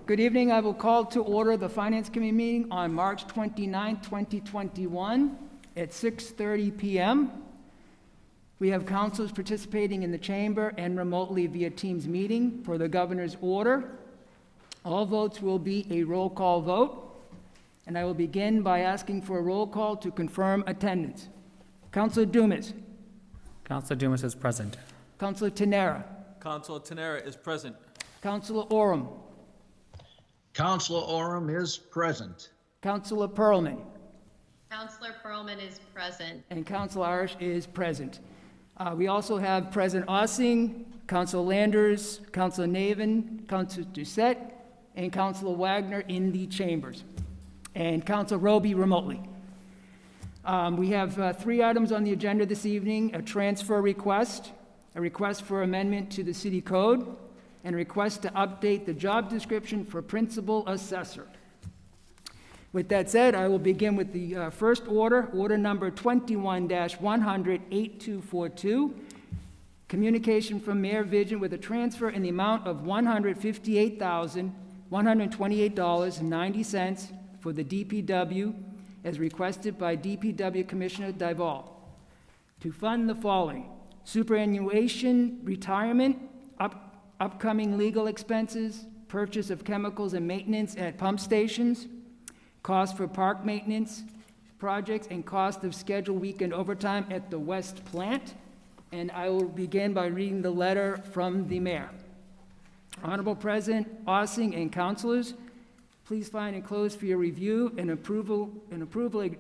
Good evening. I will call to order the Finance Committee meeting on March 29, 2021 at 6:30 p.m. We have councilors participating in the chamber and remotely via Teams meeting for the governor's order. All votes will be a roll call vote, and I will begin by asking for a roll call to confirm attendance. Councilor Dumas. Councilor Dumas is present. Councilor Tenera. Councilor Tenera is present. Councilor Oram. Councilor Oram is present. Councilor Pearlman. Councilor Pearlman is present. And Councilor Irish is present. We also have President Ossing, Councilor Landers, Councilor Navin, Councilor Doucette, and Councilor Wagner in the chambers, and Councilor Roby remotely. We have 3 items on the agenda this evening: a transfer request, a request for amendment to the city code, and a request to update the job description for principal assessor. With that said, I will begin with the first order number 21-100-8242, communication from Mayor Vision with a transfer in the amount of $158,128.90 for the DPW as requested by DPW Commissioner Dival to fund the following: superannuation, retirement, upcoming legal expenses, purchase of chemicals and maintenance at pump stations, cost for park maintenance projects, and cost of scheduled weekend overtime at the West Plant. And I will begin by reading the letter from the mayor. Honorable President Ossing and councilors, please find enclosed for your review and approval a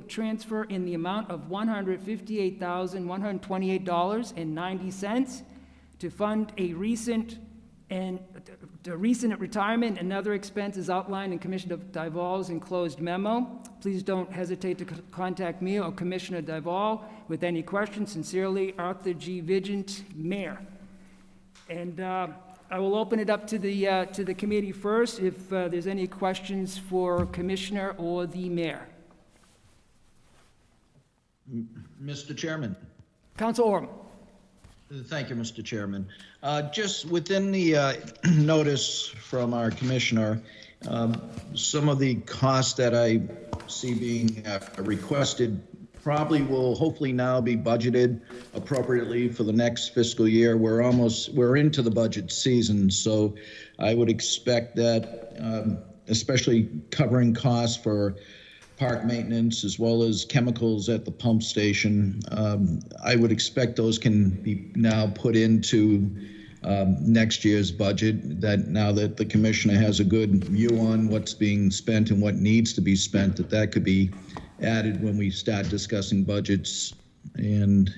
transfer in the amount of $158,128.90 to fund a recent retirement and other expenses outlined in Commissioner Dival's enclosed memo. Please don't hesitate to contact me or Commissioner Dival with any questions. Sincerely, Arthur G. Vigent, Mayor. And I will open it up to the committee first if there's any questions for Commissioner or the Mayor. Mr. Chairman. Council Oram. Thank you, Mr. Chairman. Just within the notice from our commissioner, some of the costs that I see being requested probably will hopefully now be budgeted appropriately for the next fiscal year. We're into the budget season, so I would expect that, especially covering costs for park maintenance as well as chemicals at the pump station, I would expect those can be now put into next year's budget, that now that the commissioner has a good view on what's being spent and what needs to be spent, that could be added when we start discussing budgets. And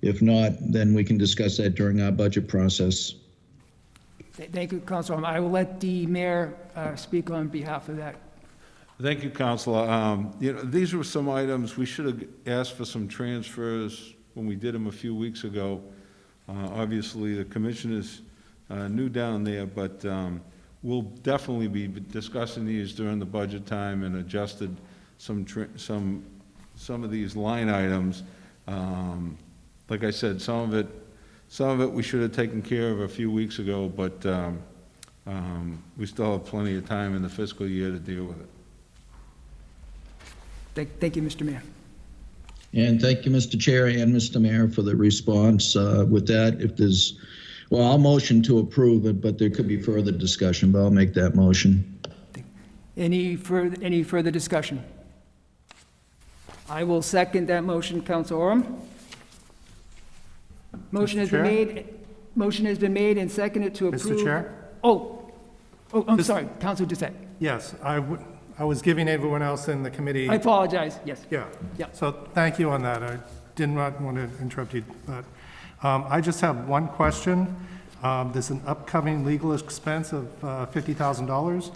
if not, then we can discuss that during our budget process. Thank you, Councilor Oram. I will let the mayor speak on behalf of that. Thank you, Councilor. These were some items, we should have asked for some transfers when we did them a few weeks ago. Obviously, the commissioners new down there, but we'll definitely be discussing these during the budget time and adjusted some of these line items. Like I said, some of it we should have taken care of a few weeks ago, but we still have plenty of time in the fiscal year to deal with it. Thank you, Mr. Mayor. And thank you, Mr. Chair and Mr. Mayor, for the response. With that, I'll motion to approve it, but there could be further discussion, but I'll make that motion. Any further discussion? I will second that motion, Councilor Oram. Motion has been made and seconded to approve. Mr. Chair? I'm sorry, Councilor Doucette. Yes, I was giving everyone else in the committee. I apologize, yes. Yeah. Yeah. So thank you on that. I did not want to interrupt you, but I just have one question. There's an upcoming legal expense of $50,000.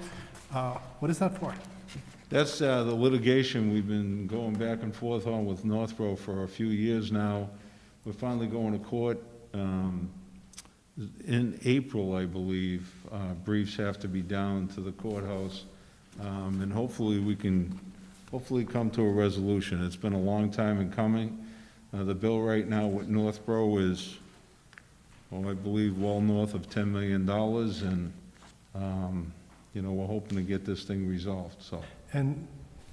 What is that for? That's the litigation we've been going back and forth on with Northborough for a few years now. We're finally going to court in April, I believe. Briefs have to be down to the courthouse, and hopefully we can come to a resolution. It's been a long time in coming. The bill right now with Northborough is, I believe, well north of $10 million, and we're hoping to get this thing resolved, so. And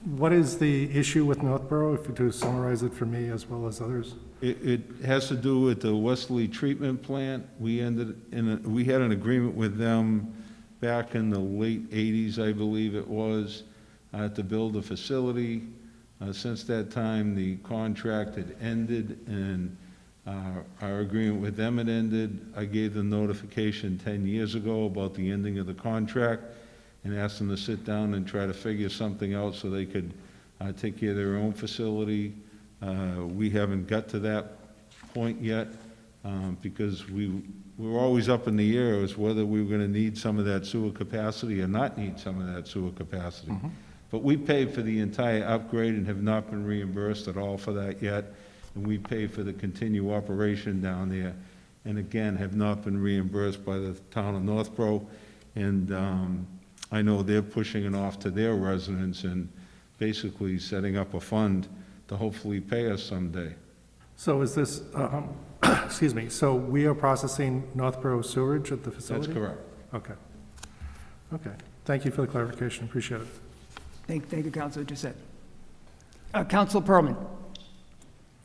what is the issue with Northborough, if you to summarize it for me as well as others? It has to do with the Wesley Treatment Plant. We had an agreement with them back in the late 80s, I believe it was, to build a facility. Since that time, the contract had ended, and our agreement with them had ended. I gave them notification 10 years ago about the ending of the contract and asked them to sit down and try to figure something out so they could take care of their own facility. We haven't got to that point yet because we're always up in the air as whether we were going to need some of that sewer capacity or not need some of that sewer capacity. But we paid for the entire upgrade and have not been reimbursed at all for that yet. And we paid for the continued operation down there, and again, have not been reimbursed by the town of Northborough. And I know they're pushing it off to their residents and basically setting up a fund to hopefully pay us someday. So is this, excuse me, so we are processing Northborough sewage at the facility? That's correct. Okay. Okay. Thank you for the clarification. Appreciate it. Thank you, Councilor Doucette. Councilor Pearlman.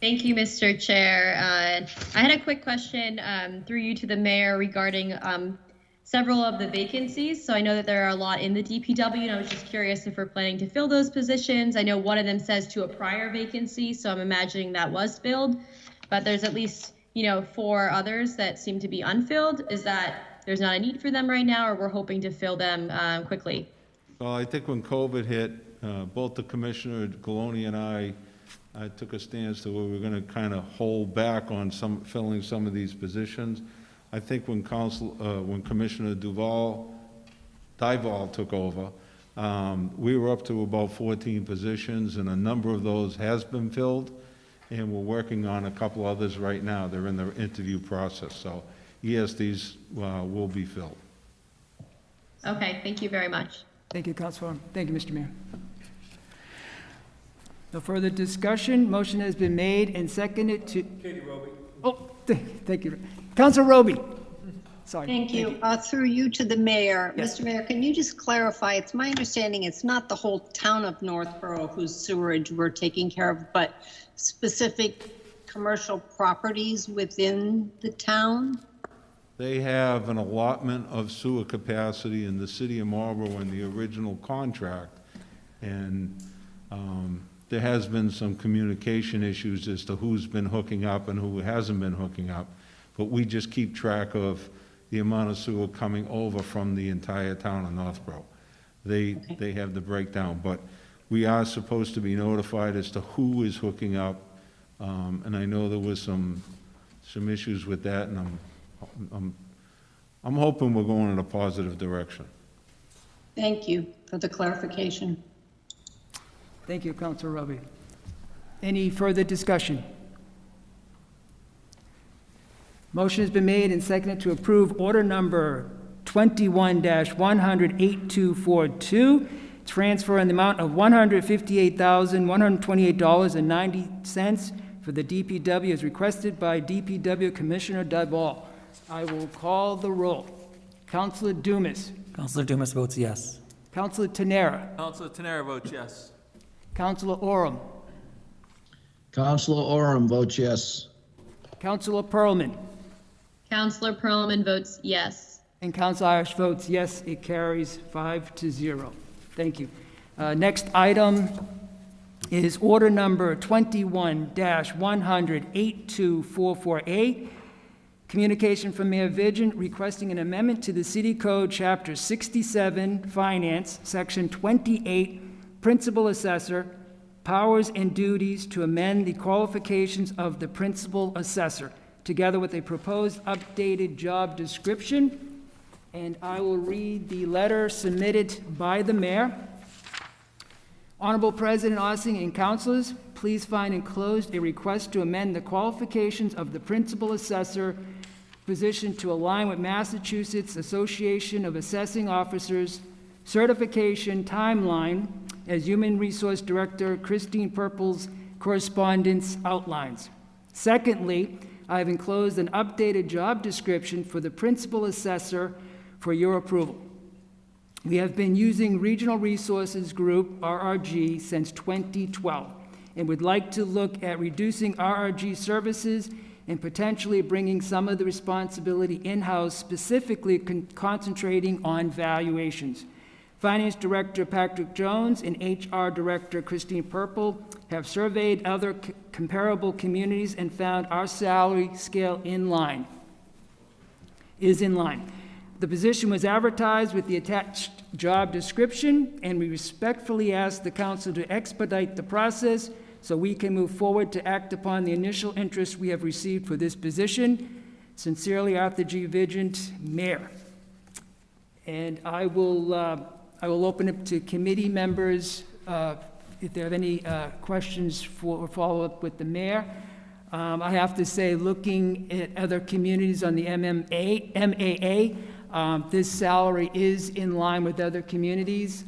Thank you, Mr. Chair. I had a quick question through you to the mayor regarding several of the vacancies. So I know that there are a lot in the DPW, and I was just curious if we're planning to fill those positions. I know one of them says to a prior vacancy, so I'm imagining that was filled, but there's at least, 4 others that seem to be unfilled. Is that there's not a need for them right now, or we're hoping to fill them quickly? Well, I think when COVID hit, both the Commissioner Galoni and I took a stance to where we're going to kind of hold back on filling some of these positions. I think when Commissioner Dival took over, we were up to about 14 positions, and a number of those has been filled, and we're working on a couple others right now. They're in the interview process, so yes, these will be filled. Okay, thank you very much. Thank you, Councilor. Thank you, Mr. Mayor. No further discussion. Motion has been made and seconded to... Katie Roby. Oh, thank you. Councilor Roby. Sorry. Thank you. Through you to the mayor. Yes. Mr. Mayor, can you just clarify? It's my understanding it's not the whole town of Northborough whose sewerage we're taking care of, but specific commercial properties within the town? They have an allotment of sewer capacity in the city of Marlborough in the original contract, and there has been some communication issues as to who's been hooking up and who hasn't been hooking up, but we just keep track of the amount of sewer coming over from the entire town of Northborough. They have the breakdown, but we are supposed to be notified as to who is hooking up, and I know there was some issues with that, and I'm hoping we're going in a positive direction. Thank you for the clarification. Thank you, Councilor Roby. Any further discussion? Motion has been made and seconded to approve order number 21-100-8242, transfer in the amount of $158,128.90 for the DPW as requested by DPW Commissioner Dival. I will call the roll. Councilor Dumas. Councilor Dumas votes yes. Councilor Tenera. Councilor Tenera votes yes. Councilor Oram. Counselor Oram votes yes. Councilor Pearlman. Councilor Pearlman votes yes. And Council Irish votes yes. It carries 5-0. Thank you. Next item is order number 21-100-8244A. Communication from Mayor Vigent requesting an amendment to the City Code, Chapter 67, Finance, Section 28, Principal Assessor, Powers and Duties to amend the qualifications of the Principal Assessor, together with a proposed updated job description. And I will read the letter submitted by the Mayor. Honorable President Ossing and Councilors, please find enclosed a request to amend the qualifications of the Principal Assessor position to align with Massachusetts Association of Assessing Officers certification timeline as Human Resource Director Christine Purple's correspondence outlines. Secondly, I have enclosed an updated job description for the Principal Assessor for your approval. We have been using Regional Resources Group, RRG, since 2012, and would like to look at reducing RRG services and potentially bringing some of the responsibility in-house, specifically concentrating on valuations. Finance Director Patrick Jones and HR Director Christine Purple have surveyed other comparable communities and found our salary scale is in line. The position was advertised with the attached job description, and we respectfully ask the council to expedite the process so we can move forward to act upon the initial interest we have received for this position. Sincerely, Arthur G. Vigent, Mayor. And I will open it to committee members if they have any questions for follow-up with the mayor. I have to say, looking at other communities on the MAA, this salary is in line with other communities.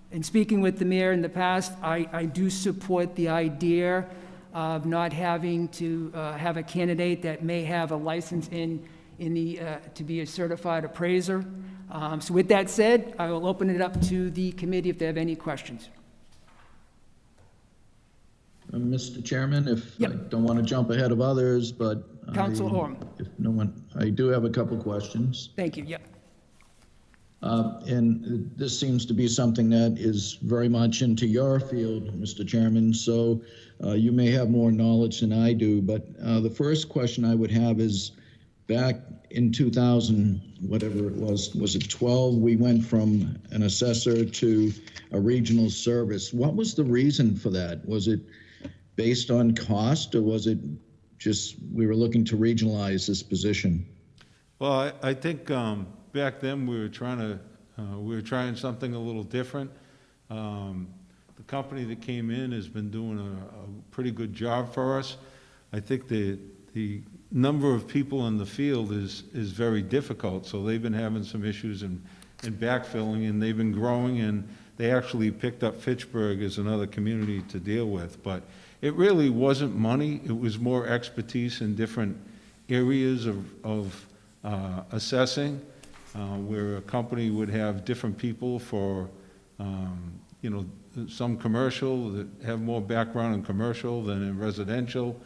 And speaking with the mayor in the past, I do support the idea of not having to have a candidate that may have a license to be a certified appraiser. So with that said, I will open it up to the committee if they have any questions. Mr. Chairman, if Yep. I don't want to jump ahead of others, but Council Orm. if no one, I do have a couple questions. Thank you, yep. And this seems to be something that is very much into your field, Mr. Chairman, so you may have more knowledge than I do, but the first question I would have is, back in 2000, whatever it was it 12, we went from an assessor to a regional service. What was the reason for that? Was it based on cost, or was it just we were looking to regionalize this position? Well, I think back then we were trying something a little different. The company that came in has been doing a pretty good job for us. I think the number of people in the field is very difficult, so they've been having some issues in backfilling, and they've been growing, and they actually picked up Fitchburg as another community to deal with. But it really wasn't money, it was more expertise in different areas of assessing, where a company would have different people for, some commercial that have more background in commercial than in residential.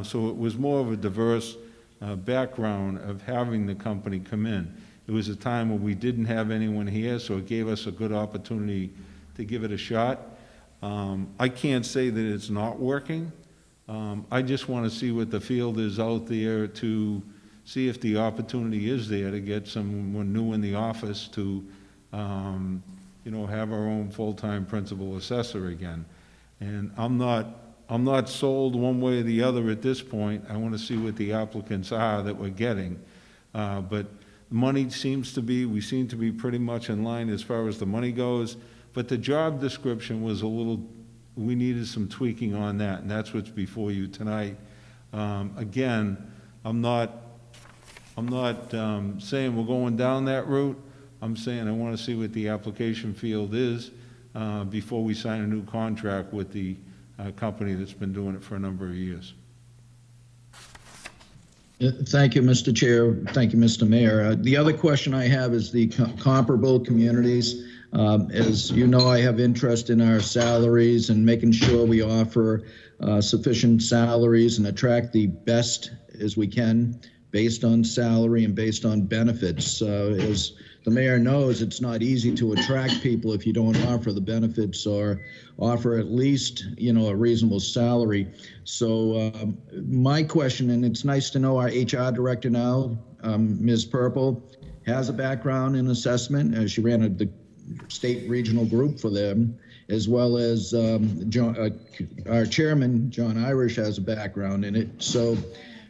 So it was more of a diverse background of having the company come in. It was a time when we didn't have anyone here, so it gave us a good opportunity to give it a shot. I can't say that it's not working. I just want to see what the field is out there to see if the opportunity is there to get someone new in the office to, have our own full-time principal assessor again. And I'm not sold one way or the other at this point. I want to see what the applicants are that we're getting. But money we seem to be pretty much in line as far as the money goes. But the job description was we needed some tweaking on that, and that's what's before you tonight. Again, I'm not saying we're going down that route. I'm saying I want to see what the application field is before we sign a new contract with the company that's been doing it for a number of years. Thank you, Mr. Chair. Thank you, Mr. Mayor. The other question I have is the comparable communities. As you know, I have interest in our salaries and making sure we offer sufficient salaries and attract the best as we can based on salary and based on benefits. As the mayor knows, it's not easy to attract people if you don't offer the benefits or offer at least, a reasonable salary. So my question, and it's nice to know our HR director now, Ms. Purple, has a background in assessment. She ran the state regional group for them, as well as our chairman, John Irish, has a background in it. So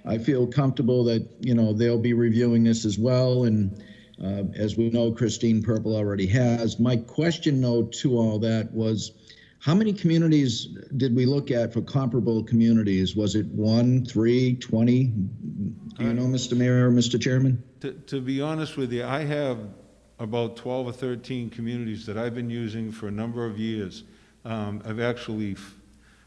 I feel comfortable that, they'll be reviewing this as well. And as we know, Christine Purple already has. My question, though, to all that was, how many communities did we look at for comparable communities? Was it 1, 3, 20? Do you know, Mr. Mayor or Mr. Chairman? To be honest with you, I have about 12 or 13 communities that I've been using for a number of years. I've actually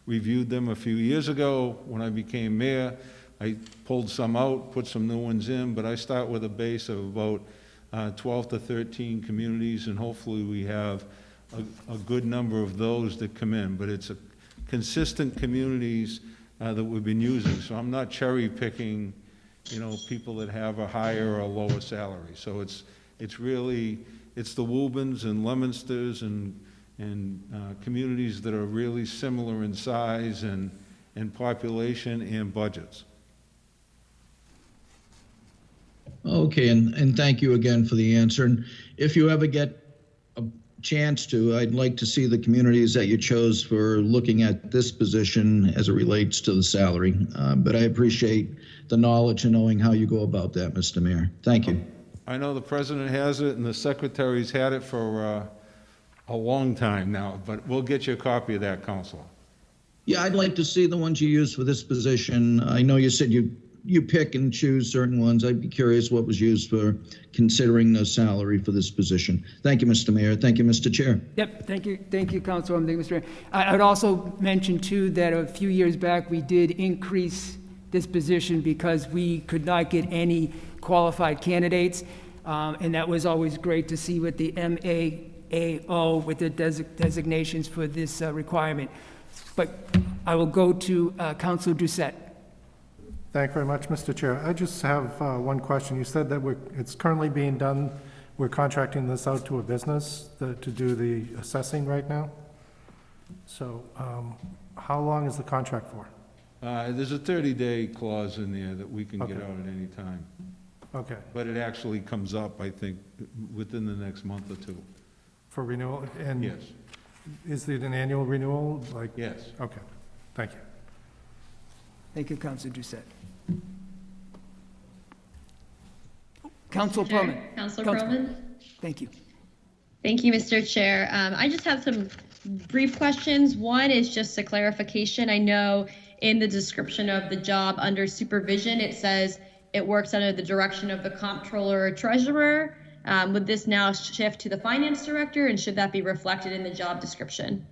reviewed them a few years ago when I became mayor. I pulled some out, put some new ones in, but I start with a base of about 12 to 13 communities, and hopefully we have a good number of those that come in. But it's a consistent communities that we've been using. So I'm not cherry picking, you know, people that have a higher or a lower salary. So it's really, it's the Woburns and Leominsters and communities that are really similar in size and population and budgets. Okay, and thank you again for the answer. And if you ever get a chance to, I'd like to see the communities that you chose for looking at this position as it relates to the salary. But I appreciate the knowledge and knowing how you go about that, Mr. Mayor. Thank you. I know the president has it and the secretary's had it for a long time now, but we'll get you a copy of that, Counselor. Yeah, I'd like to see the ones you use for this position. I know you said you pick and choose certain ones. I'd be curious what was used for considering the salary for this position. Thank you, Mr. Mayor. Thank you, Mr. Chair. Yep, thank you, Councilwoman. Thank you, Mr. Mayor. I would also mention too that a few years back, we did increase this position because we could not get any qualified candidates. And that was always great to see with the MAAO, with the designations for this requirement. But I will go to Councilor Doucette. Thank you very much, Mr. Chair. I just have one question. You said that it's currently being done, we're contracting this out to a business to do the assessing right now. So how long is the contract for? There's a 30-day clause in there that we can get Okay. out at any time. Okay, But it actually comes up, I think, within the next month or two. for renewal? And Yes, is it an annual renewal? Like? yes. Okay, thank you. Thank you, Councilor Doucette. Councilor Chair, Perlman. Councilor Council- Perlman? Thank you. Thank you, Mr. Chair. I just have some brief questions. One is just a clarification. I know in the description of the job under supervision, it says it works under the direction of the comptroller or treasurer. Would this now shift to the finance director, and should that be reflected in the job description?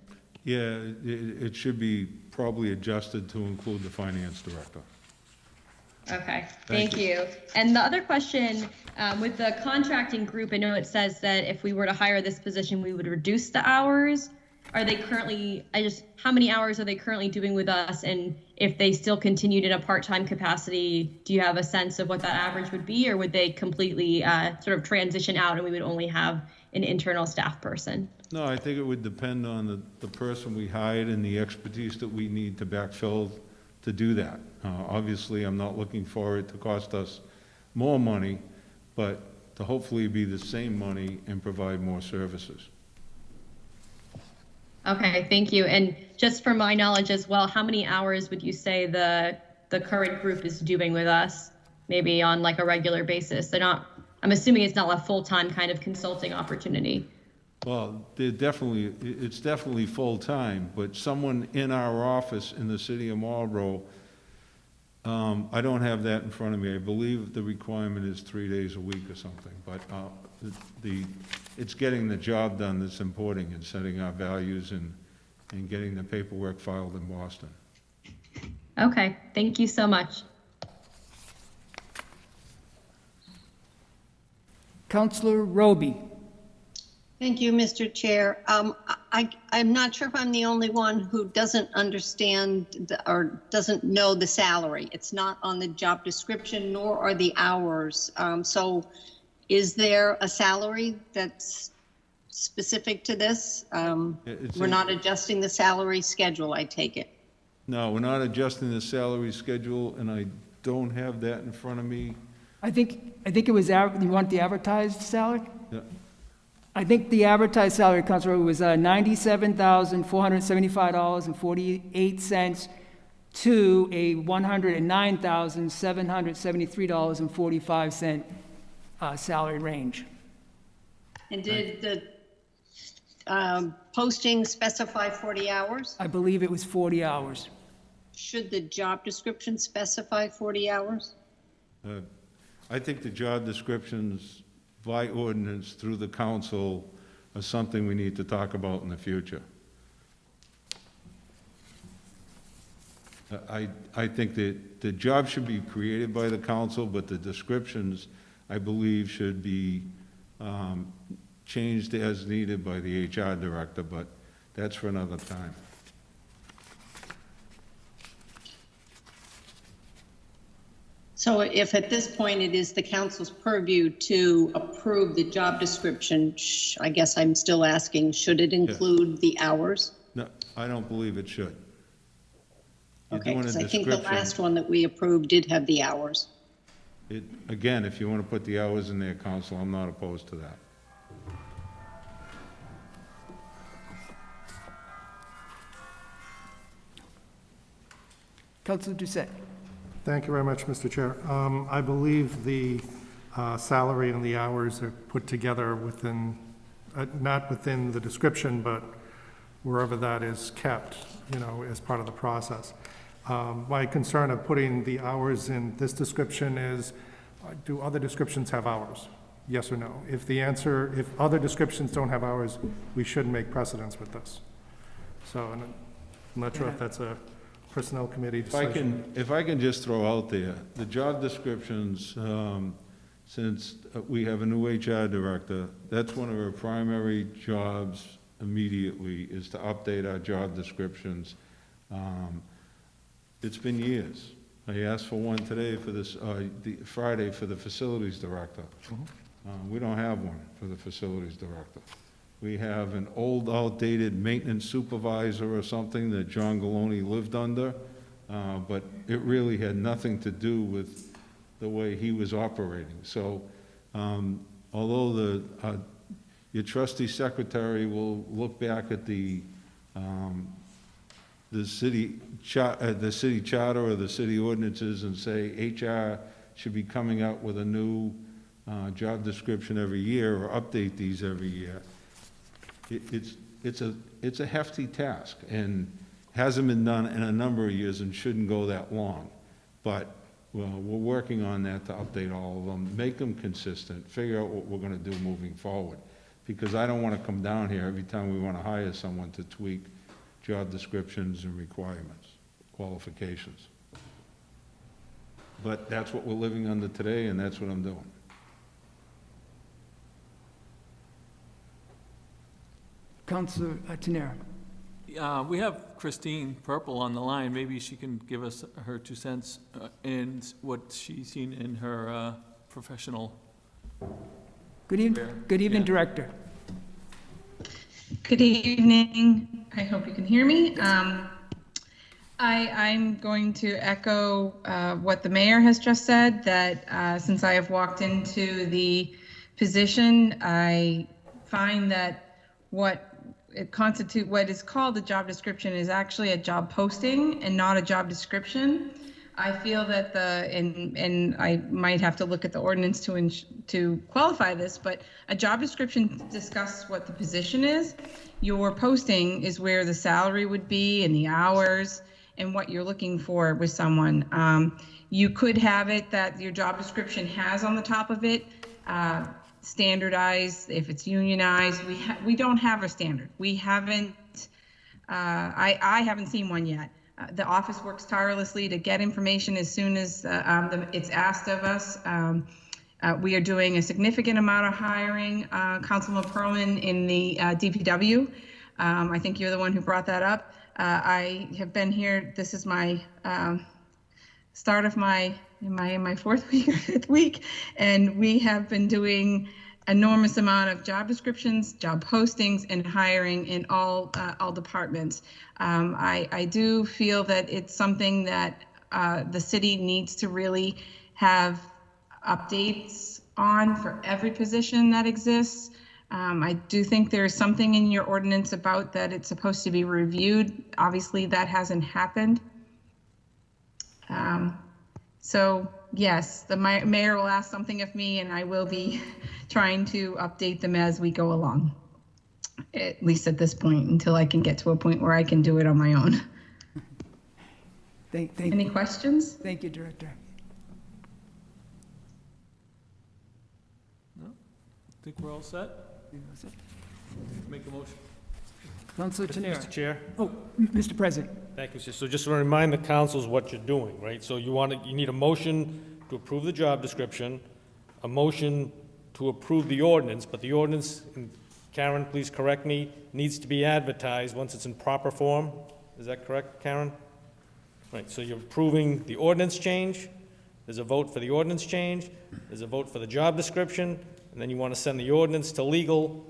Yeah, it should be probably adjusted to include the finance director. Okay, Thank thank you. And the other question, with the contracting group, I know it says that if we were to hire this position, we would reduce the hours. Are they currently, how many hours are they currently doing with us? And if they still continued in a part-time capacity, do you have a sense of what that average would be? Or would they completely sort of transition out and we would only have an internal staff person? No, I think it would depend on the person we hired and the expertise that we need to backfill to do that. Obviously, I'm not looking for it to cost us more money, but to hopefully be the same money and provide more services. Okay, thank you. And just for my knowledge as well, how many hours would you say the current group is doing with us, maybe on like a regular basis? I'm assuming it's not a full-time kind of consulting opportunity. Well, it's definitely full-time, but someone in our office in the city of Marlborough, I don't have that in front of me. I believe the requirement is 3 days a week or something, but it's getting the job done that's important, and setting our values and getting the paperwork filed in Boston. Okay, thank you so much. Councilor Roby. Thank you, Mr. Chair. I'm not sure if I'm the only one who doesn't understand or doesn't know the salary. It's not on the job description, nor are the hours. So is there a salary that's specific to this? We're not adjusting the salary schedule, I take it. No, we're not adjusting the salary schedule, and I don't have that in front of me. I think it was, you want the advertised salary? Yeah. I think the advertised salary, Councilor Roby, was $97,475.48 to a $109,773.45 salary range. And did the posting specify 40 hours? I believe it was 40 hours. Should the job description specify 40 hours? I think the job descriptions by ordinance through the council are something we need to talk about in the future. I think that the job should be created by the council, but the descriptions, I believe, should be changed as needed by the HR director, but that's for another time. So if at this point it is the council's purview to approve the job description, I guess I'm still asking, should it include the hours? No, I don't believe it should. You're Okay, doing a because I think the description. last one that we approved did have the hours. Again, if you want to put the hours in there, council, I'm not opposed to that. Councilor Doucette. Thank you very much, Mr. Chair. I believe the salary and the hours are put together within, not within the description, but wherever that is kept, as part of the process. My concern of putting the hours in this description is, do other descriptions have hours? Yes or no? If other descriptions don't have hours, we shouldn't make precedence with this. So I'm not sure if that's a personnel committee decision. If I can just throw out there, the job descriptions, since we have a new HR director, that's one of our primary jobs immediately, is to update our job descriptions. It's been years. I asked for one today for this, Friday for the facilities director. We don't have one for the facilities director. We have an old, outdated maintenance supervisor or something that John Galone lived under, but it really had nothing to do with the way he was operating. So, although your trustee secretary will look back at the city charter or the city ordinances and say HR should be coming out with a new job description every year or update these every year. It's a hefty task and hasn't been done in a number of years and shouldn't go that long. But we're working on that to update all of them, make them consistent, figure out what we're going to do moving forward. Because I don't want to come down here every time we want to hire someone to tweak job descriptions and requirements, qualifications. But that's what we're living under today, and that's what I'm doing. Councilor Tenera. We have Christine Purple on the line. Maybe she can give us her 2 cents in what she's seen in her professional. Good evening, Yeah. Director. Good evening. I hope you can hear me. I'm going to echo what the mayor has just said, that since I have walked into the position, I find that what is called a job description is actually a job posting and not a job description. I feel that and I might have to look at the ordinance to qualify this, but a job description discusses what the position is. Your posting is where the salary would be and the hours and what you're looking for with someone. You could have it that your job description has on the top of it, standardized, if it's unionized. We don't have a standard. We haven't, I haven't seen one yet. The office works tirelessly to get information as soon as it's asked of us. We are doing a significant amount of hiring, Councilman Perlman, in the DPW. I think you're the one who brought that up. I have been here, this is my start of my fourth week or fifth week, and we have been doing enormous amount of job descriptions, job postings, and hiring in all departments. I do feel that it's something that the city needs to really have updates on for every position that exists. I do think there's something in your ordinance about that it's supposed to be reviewed. Obviously, that hasn't happened. So yes, the mayor will ask something of me, and I will be trying to update them as we go along, at least at this point, until I can get to a point where I can do it on my own. Any questions? Thank you, Director. No? Think we're all set? Make a motion. Councilor Tenera. Mr. Chair? Oh, Mr. President. Thank you, sir. So just to remind the councils what you're doing, right? So you need a motion to approve the job description, a motion to approve the ordinance, but the ordinance, and Karen, please correct me, needs to be advertised once it's in proper form. Is that correct, Karen? Right, so you're approving the ordinance change, there's a vote for the ordinance change, there's a vote for the job description, and then you want to send the ordinance to legal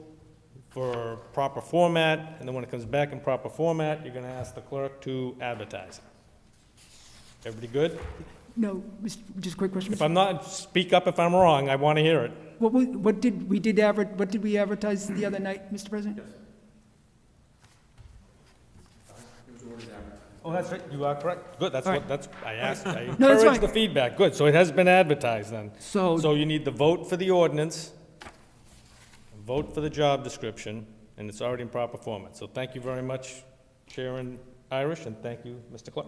for proper format, and then when it comes back in proper format, you're going to ask the clerk to advertise it. Everybody good? No, just a quick question. If I'm not, speak up if I'm wrong, I want to hear it. What did we advertise the other night, Mr. President? Oh, that's right, you are correct. Good, that's All what, right. that's, I asked, I No, that's encouraged fine. the feedback. Good, so it has been advertised then. So, So you need the vote for the ordinance, vote for the job description, and it's already in proper format. So thank you very much, Chairman Irish, and thank you, Mr. Clerk.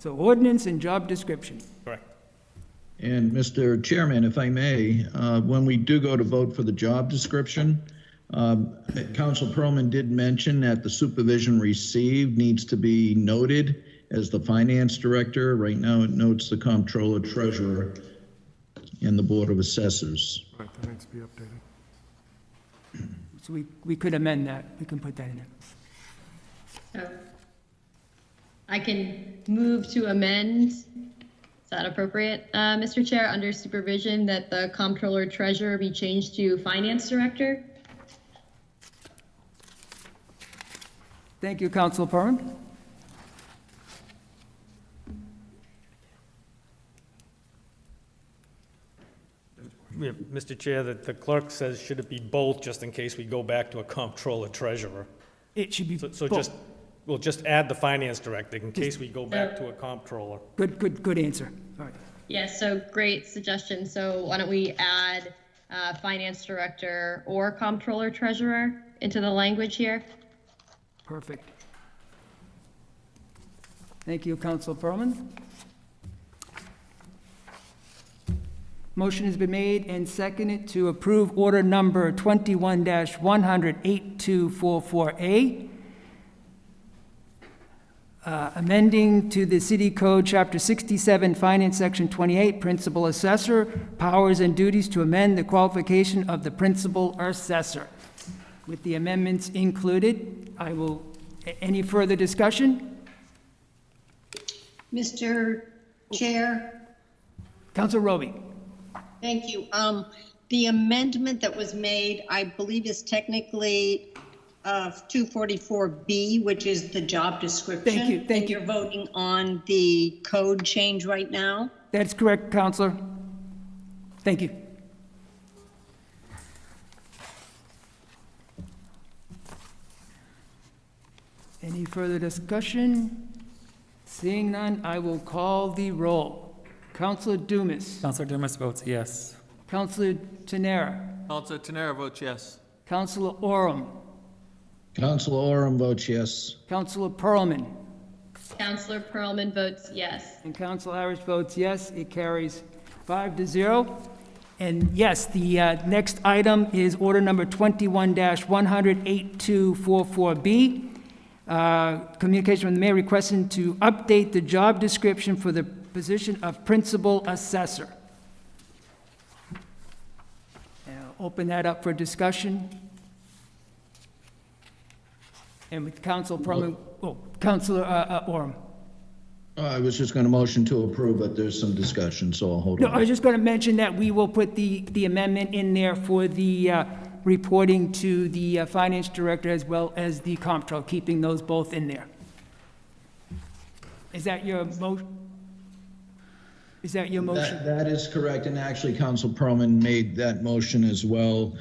so ordinance and job description. Correct. And Mr. Chairman, if I may, when we do go to vote for the job description, Council Perlman did mention that the supervision received needs to be noted as the finance director. Right now, it notes the comptroller, treasurer, and the Board of Assessors. Right, that needs to be updated. So we could amend that. We can put that in there. So I can move to amend. Is that appropriate, Mr. Chair, under supervision, that the comptroller treasurer be changed to finance director? Thank you, Council Perrin. Yeah, Mr. Chair, that the clerk says, should it be both, just in case we go back to a comptroller treasurer? It should be So both. just, we'll just add the finance director in case we go back to a comptroller. Good answer. All right. Yes, so great suggestion. So why don't we add finance director or comptroller treasurer into the language here? Perfect. Thank you, Council Perlman. Motion has been made and seconded to approve order number 21-100-8244A, amending to the City Code, Chapter 67, Finance, Section 28, Principal Assessor, powers and duties to amend the qualification of the Principal Assessor. With the amendments included, any further discussion? Mr. Chair, Council Roby. thank you. The amendment that was made, I believe, is technically 244B, which is the job description. Thank you. And you're voting on the code change right now? That's correct, Counselor. Thank you. Any further discussion? Seeing none, I will call the roll. Counselor Dumas. Counselor Dumas votes yes. Counselor Tenera. Counselor Tenera votes yes. Counselor Oram. Councilor Oram votes yes. Counselor Perlman. Counselor Perlman votes yes. And Counselor Irish votes yes. It carries 5-0. And yes, the next item is order number 21-100-8244B. Communication from the mayor requesting to update the job description for the position of principal assessor. And I'll open that up for discussion. And with Council Perlman, Councilor Oram. I was just going to motion to approve, but there's some discussion, so I'll hold No, on. I was just going to mention that we will put the amendment in there for the reporting to the finance director as well as the comptroller, keeping those both in there. Is that your motion? Is that your motion? That is correct, and actually, Council Perlman made that motion as well.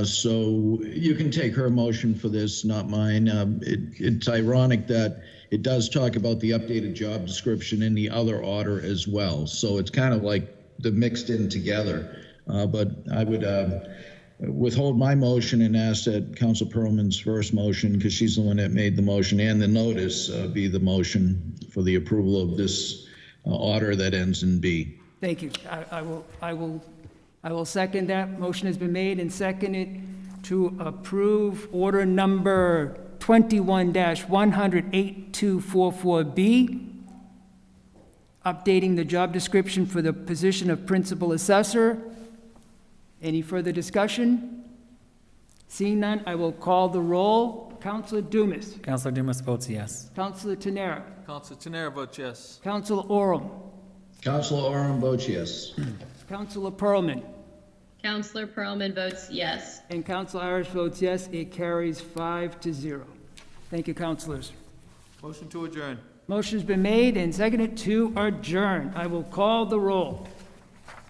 So you can take her motion for this, not mine. It's ironic that it does talk about the updated job description in the other order as well. So it's kind of like they're mixed in together. But I would withhold my motion and ask that Council Perlman's first motion, because she's the one that made the motion, and the notice be the motion for the approval of this order that ends in B. Thank you. I will second that. Motion has been made and seconded to approve order number 21-100-8244B, updating the job description for the position of principal assessor. Any further discussion? Seeing none, I will call the roll. Counselor Dumas. Counselor Dumas votes yes. Counselor Tenera. Counselor Tenera votes yes. Counselor Oram. Counselor Oram votes yes. Counselor Pearlman. Counselor Pearlman votes yes. And Counselor Irish votes yes. It carries 5-0. Thank you, counselors. Motion to adjourn. Motion's been made and seconded to adjourn. I will call the roll.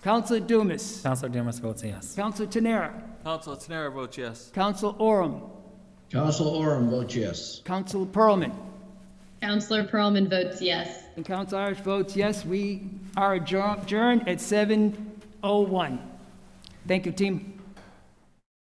Counselor Dumas. Counselor Dumas votes yes. Counselor Tenera. Counselor Tenera votes yes. Counselor Oram. Counselor Oram votes yes. Counselor Pearlman. Counselor Pearlman votes yes. And Counselor Irish votes yes. We are adjourned at 7:01. Thank you, team.